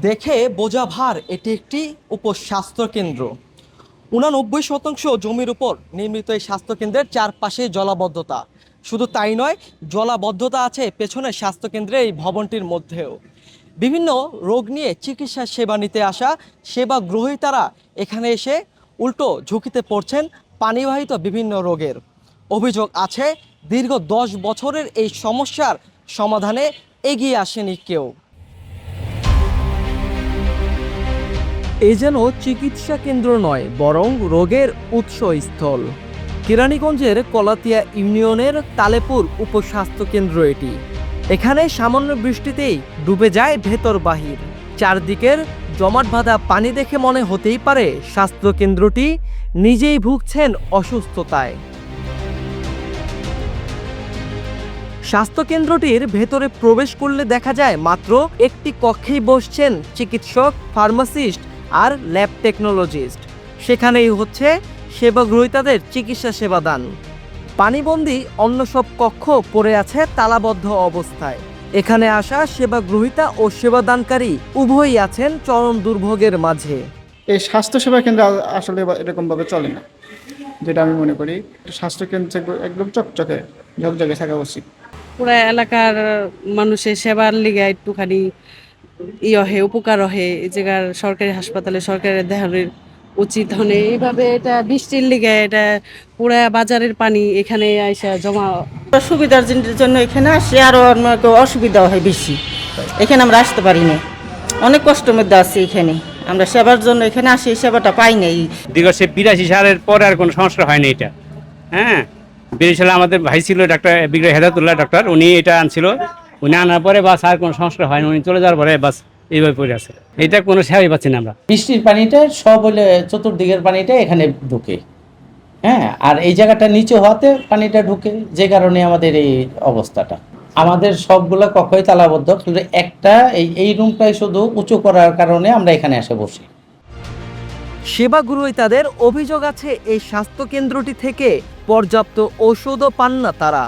দেখে বোঝা ভার এটি একটি উপস্বাস্থ্য কেন্দ্র। 89% জমির উপর নির্মিত এই স্বাস্থ্যকেন্দ্রের চারপাশে জলাবদ্ধতা। শুধু তাই নয়, জলাবদ্ধতা আছে পেছনে স্বাস্থ্যকেন্দ্রের এই ভবনটির মধ্যেও। বিভিন্ন রোগ নিয়ে চিকিৎসা সেবা নিতে আসা সেবা গ্রহীতারা এখানে এসে উল্টো ঝুঁকিতে পড়ছেন পানিবাহিত বিভিন্ন রোগের। অভিযোগ আছে দীর্ঘ 10 বছরের এই সমস্যার সমাধানে এগিয়ে আসেনি কেউ। এ যেন চিকিৎসা কেন্দ্র নয়, বরং রোগের উৎসস্থল। কেরানীগঞ্জের কলাতিয়া ইউনিয়নের তালেপুর উপস্বাস্থ্য কেন্দ্র এটি। এখানে সামান্য বৃষ্টিতেই ডুবে যায় ভেতর বাহির। চারদিকের জমাট বাঁধা পানি দেখে মনে হতেই পারে স্বাস্থ্য কেন্দ্রটি নিজেই ভুগছেন অসুস্থতায়। স্বাস্থ্যকেন্দ্রটির ভেতরে প্রবেশ করলে দেখা যায় মাত্র একটি কক্ষেই বসছেন চিকিৎসক, ফার্মাসিস্ট আর ল্যাব টেকনোলজিস্ট। সেখানেই হচ্ছে সেবা গ্রহীতাদের চিকিৎসা সেবাদান। পানিবন্দী অন্য সব কক্ষ পড়ে আছে তালাবদ্ধ অবস্থায়। এখানে আসা সেবা গ্রহীতা ও সেবাদানকারী উভয়ই আছেন চরম দুর্ভোগের মাঝে। এই স্বাস্থ্যসেবা কেন্দ্র আসলে এরকমভাবে চলে না, যেটা আমি মনে করি। স্বাস্থ্যকেন্দ্র একদম চকচকে ঝকঝকে থাকা উচিত। পুরা এলাকার মানুষের সেবার লিগে একটুখানি উপকার হয়। এই জায়গার সরকারি হাসপাতালে সরকারের দেখানোর উচিত হনে এইভাবে। এটা বৃষ্টির লিগে এটা পুরা বাজারের পানি এখানে আইসা জমা। সুবিধার জন্য এখানে আসি, আরও অসুবিধা হয় বেশি। এখানে আমরা আসতে পারি না, অনেক কষ্টের মধ্যে আছি। এখানে আমরা সেবার জন্য এখানে আসি, সেবাটা পাই নাই। দীর্ঘ 82 সালের পরে আর কোনো সমস্যা হয়নি এটা। হ্যাঁ, 82 সালে আমাদের ভাই ছিল ডাক্তার বিগ্রহ হেদায়তুল্লাহ ডক্টর, উনি এটা আনছিল। উনি আনার পরে বাস আর কোনো সমস্যা হয়নি। উনি চলে যাওয়ার পরে বাস এইভাবে পড়ে আছে। এটা কোনো সেবাই পাচ্ছি না আমরা। বৃষ্টির পানিটা সব হলে চতুর্দিকের পানিটা এখানে ঢুকে, হ্যাঁ, আর এই জায়গাটা নিচে হওয়াতে পানিটা ঢুকে, যে কারণে আমাদের এই অবস্থাটা। আমাদের সবগুলো কক্ষই তালাবদ্ধ, শুধু একটা এই রুমটাই শুধু উঁচু করার কারণে আমরা এখানে এসে বসি। সেবা গ্রহীতাদের অভিযোগ আছে এই স্বাস্থ্য কেন্দ্রটি থেকে পর্যাপ্ত ওষুধও পান না তারা।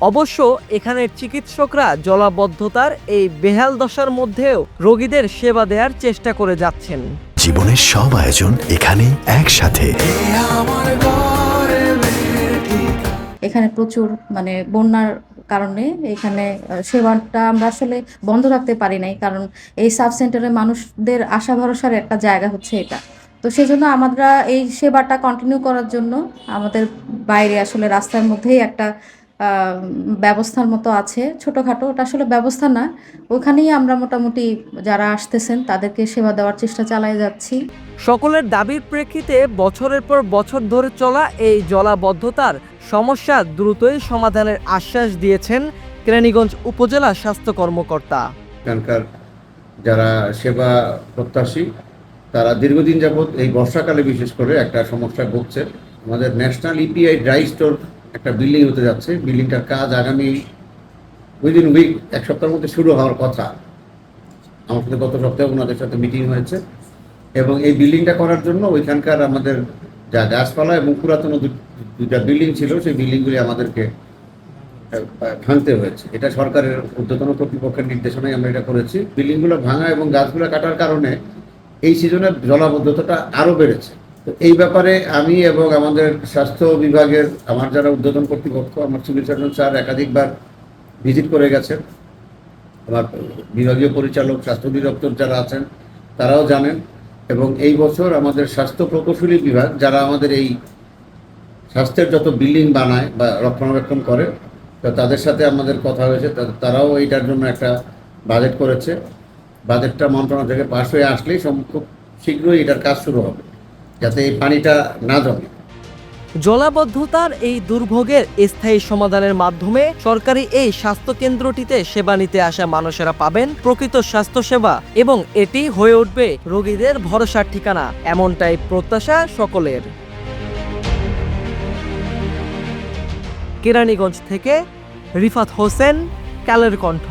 অবশ্য এখানের চিকিৎসকরা জলাবদ্ধতার এই বেহাল দশার মধ্যেও রোগীদের সেবা দেওয়ার চেষ্টা করে যাচ্ছেন। জীবনের সব আয়োজন এখানে একসাথে। এখানে প্রচুর বন্যার কারণে এখানে সেবাটা আমরা আসলে বন্ধ রাখতে পারি নাই, কারণ এই সাব সেন্টারে মানুষদের আশা ভরসার একটা জায়গা হচ্ছে এটা। তো সেই জন্য আমরা এই সেবাটা কন্টিনিউ করার জন্য আমাদের বাইরে আসলে রাস্তার মধ্যেই একটা ব্যবস্থার মতো আছে, ছোটোখাটো। ওটা আসলে ব্যবস্থা না, ওখানেই আমরা মোটামুটি যারা আসতেছেন তাদেরকে সেবা দেওয়ার চেষ্টা চালিয়ে যাচ্ছি। সকলের দাবির প্রেক্ষিতে বছরের পর বছর ধরে চলা এই জলাবদ্ধতার সমস্যা দ্রুতই সমাধানের আশ্বাস দিয়েছেন কেরানীগঞ্জ উপজেলা স্বাস্থ্য কর্মকর্তা। এখানকার যারা সেবা প্রত্যাশী তারা দীর্ঘদিন যাবৎ এই বর্ষাকালে বিশেষ করে একটা সমস্যায় ভুগছে। আমাদের ন্যাশনাল ইপিআই ড্রাই স্টোর একটা বিল্ডিং হতে যাচ্ছে। বিল্ডিংটার কাজ আগামী উইদিন উইক, এক সপ্তাহের মধ্যে শুরু হওয়ার কথা। আমার সাথে গত সপ্তাহে ওনাদের সাথে মিটিং হয়েছে, এবং এই বিল্ডিংটা করার জন্য ওইখানকার আমাদের যা গাছপালা এবং পুরাতন দুইটা বিল্ডিং ছিল, সেই বিল্ডিংগুলি আমাদেরকে ভাঙতে হয়েছে। এটা সরকারের ঊর্ধ্বতন কর্তৃপক্ষের নির্দেশনায় আমরা এটা করেছি। বিল্ডিংগুলো ভাঙা এবং গাছগুলো কাটার কারণে এই সিজনের জলাবদ্ধতাটা আরও বেড়েছে। তো এই ব্যাপারে আমি এবং আমাদের স্বাস্থ্য বিভাগের আমার যারা ঊর্ধ্বতন কর্তৃপক্ষ, আমার সিভিল সার্জন স্যার একাধিকবার ভিজিট করে গেছেন। আমার বিভাগীয় পরিচালক, স্বাস্থ্য অধিদপ্তর যারা আছেন তারাও জানেন। এবং এই বছর আমাদের স্বাস্থ্য প্রকৌশলী বিভাগ, যারা আমাদের এই স্বাস্থ্যের যত বিল্ডিং বানায় বা রক্ষণাবেক্ষণ করে, তো তাদের সাথে আমাদের কথা হয়েছে। তারাও এইটার জন্য একটা বাজেট করেছে। বাজেটটা মন্ত্রণালয় থেকে পাশ হয়ে আসলেই খুব শীঘ্রই এটার কাজ শুরু হবে, যাতে এই পানিটা না জমে। জলাবদ্ধতার এই দুর্ভোগের স্থায়ী সমাধানের মাধ্যমে সরকারি এই স্বাস্থ্য কেন্দ্রটিতে সেবা নিতে আসা মানুষেরা পাবেন প্রকৃত স্বাস্থ্যসেবা, এবং এটি হয়ে উঠবে রোগীদের ভরসার ঠিকানা, এমনটাই প্রত্যাশা সকলের। কেরানীগঞ্জ থেকে রিফাত হোসেন, কালের কণ্ঠ।